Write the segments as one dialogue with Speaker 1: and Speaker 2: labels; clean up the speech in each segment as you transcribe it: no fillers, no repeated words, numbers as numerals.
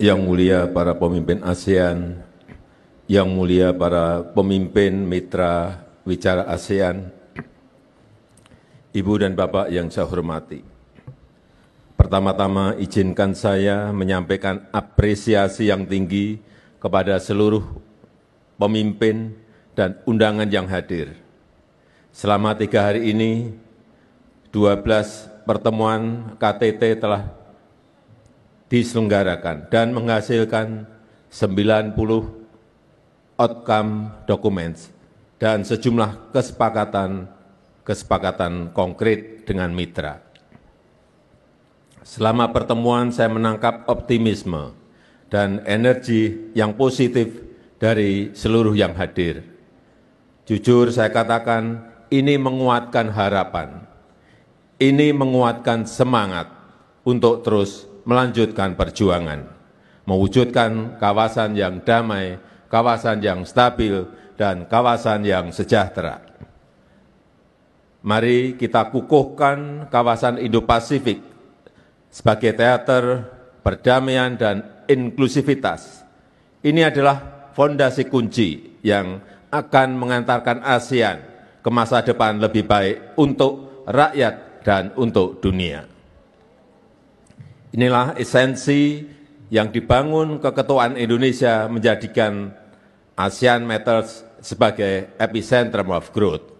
Speaker 1: Yang mulia para pemimpin ASEAN, yang mulia para pemimpin mitra wicara ASEAN, Ibu dan Bapak yang saya hormati. Pertama-tama izinkan saya menyampaikan apresiasi yang tinggi kepada seluruh pemimpin dan undangan yang hadir. Selama 3 hari ini, 12 pertemuan KTT telah diselenggarakan dan menghasilkan 90 outcome documents dan sejumlah kesepakatan konkret dengan mitra. Selama pertemuan saya menangkap optimisme dan energi yang positif dari seluruh yang hadir. Jujur saya katakan, ini menguatkan harapan, ini menguatkan semangat untuk terus melanjutkan perjuangan, mewujudkan kawasan yang damai, kawasan yang stabil, dan kawasan yang sejahtera. Mari kita kukuhkan kawasan Indo-Pasifik sebagai teater perdamaian dan inklusivitas. Ini adalah fondasi kunci yang akan mengantarkan ASEAN ke masa depan lebih baik untuk rakyat dan untuk dunia. Inilah esensi yang dibangun keketuaan Indonesia menjadikan ASEAN Matters sebagai epicentrum of growth.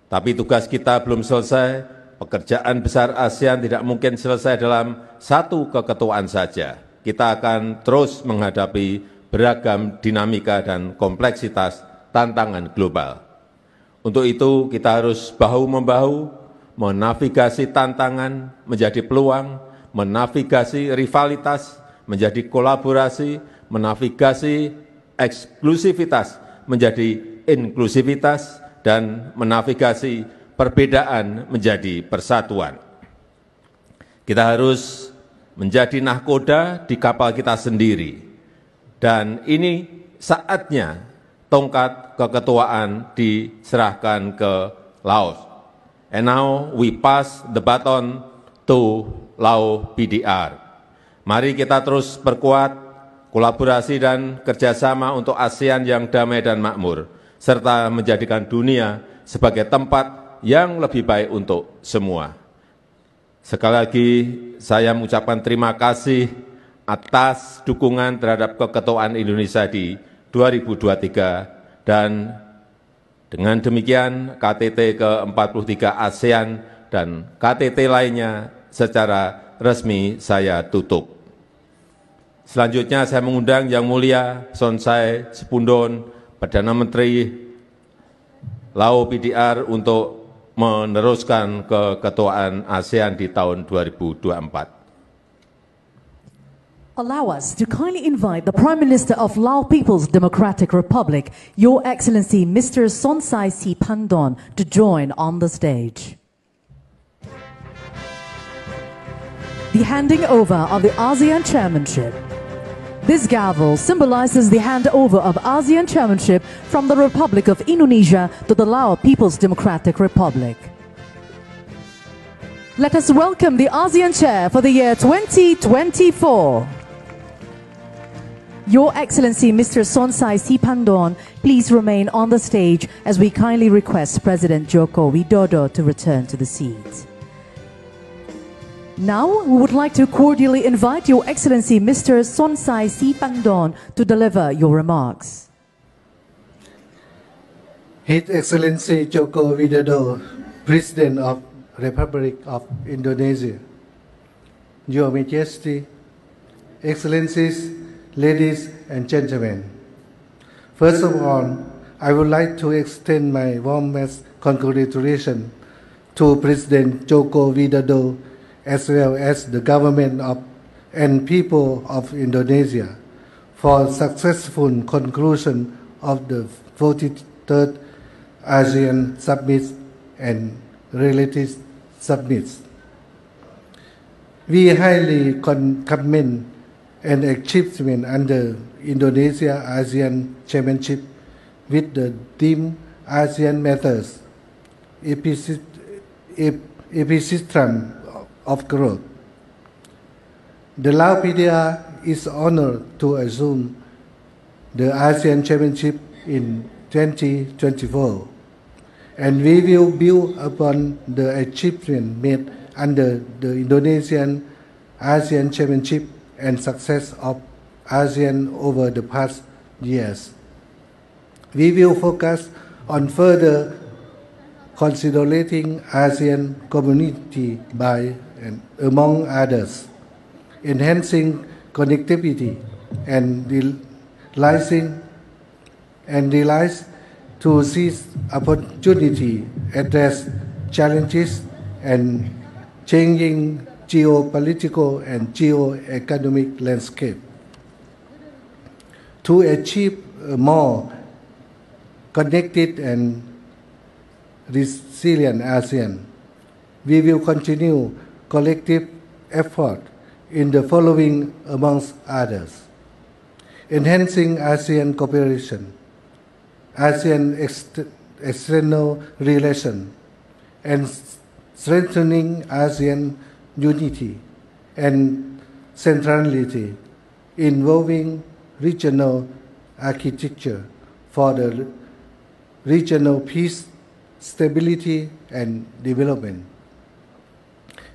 Speaker 1: Tapi tugas kita belum selesai, pekerjaan besar ASEAN tidak mungkin selesai dalam satu keketuaan saja. Kita akan terus menghadapi beragam dinamika dan kompleksitas tantangan global. Untuk itu kita harus bahu-membahu, menavigasi tantangan menjadi peluang, menavigasi rivalitas menjadi kolaborasi, menavigasi eksklusivitas menjadi inklusivitas, dan menavigasi perbedaan menjadi persatuan. Kita harus menjadi nahkoda di kapal kita sendiri, dan ini saatnya tongkat keketuaan diserahkan ke Laos. And now we pass the baton to Lao PDR. Mari kita terus perkuat kolaborasi dan kerjasama untuk ASEAN yang damai dan makmur, serta menjadikan dunia sebagai tempat yang lebih baik untuk semua. Sekali lagi saya mengucapkan terima kasih atas dukungan terhadap keketuaan Indonesia di 2023, dan dengan demikian KTT ke-43 ASEAN dan KTT lainnya secara resmi saya tutup. Selanjutnya saya mengundang Yang Mulia Sonsai Sipundon, Perdana Menteri Lao PDR, untuk meneruskan keketuaan ASEAN di tahun 2024.
Speaker 2: Allow us to kindly invite the Prime Minister of Lao People's Democratic Republic, Your Excellency Mr. Sonsai Siphandon, to join on the stage. The handing over of the ASEAN Chairmanship. This gavel symbolizes the handover of ASEAN Chairmanship from the Republic of Indonesia to the Lao People's Democratic Republic. Let us welcome the ASEAN Chair for the year 2024. Your Excellency Mr. Sonsai Siphandon, please remain on the stage as we kindly request President Joko Widodo to return to the seat. Now, we would like to cordially invite Your Excellency Mr. Sonsai Siphandon to deliver your remarks.
Speaker 3: His Excellency Joko Widodo, President of Republic of Indonesia, Your Majesty, Excellencies, ladies and gentlemen. First of all, I would like to extend my warmest congratulations to President Joko Widodo as well as the government of and people of Indonesia for successful conclusion of the 43rd ASEAN Summit and related summits. We highly commend an achievement under Indonesia ASEAN Chairmanship with the theme ASEAN Matters, epicentrum of growth. The Lao PDR is honored to assume the ASEAN Chairmanship in 2024, and we will build upon the achievement made under the Indonesian ASEAN Chairmanship and success of ASEAN over the past years. We will focus on further consolidating ASEAN community by, and among others, enhancing connectivity and realize to seize opportunity, address challenges, and changing geopolitical and geo-economic landscape. To achieve a more connected and resilient ASEAN, we will continue collective effort in the following amongst others: enhancing ASEAN cooperation, ASEAN external relations, and strengthening ASEAN unity and centrality, involving regional architecture for the regional peace, stability, and development.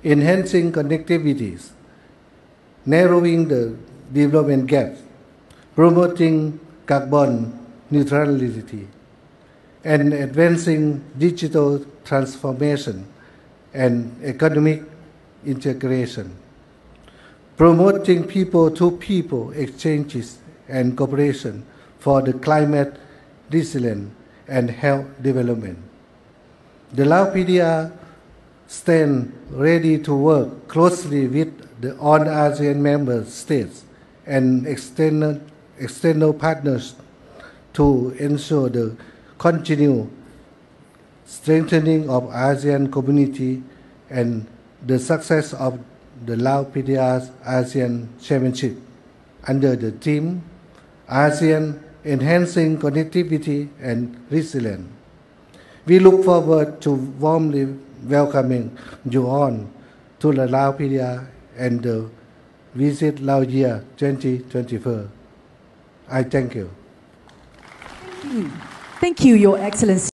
Speaker 3: Enhancing connectivities, narrowing the development gap, promoting carbon neutrality, and advancing digital transformation and economic integration. Promoting people-to-people exchanges and cooperation for the climate resilience and health development. The Lao PDR stands ready to work closely with all ASEAN member states and external partners to ensure the continued strengthening of ASEAN community and the success of the Lao PDR's ASEAN Chairmanship under the theme ASEAN Enhancing Connectivity and Resilience. We look forward to warmly welcoming you all to the Lao PDR and the Visit Lao Year 2024. I thank you.
Speaker 2: Thank you, Your Excellency.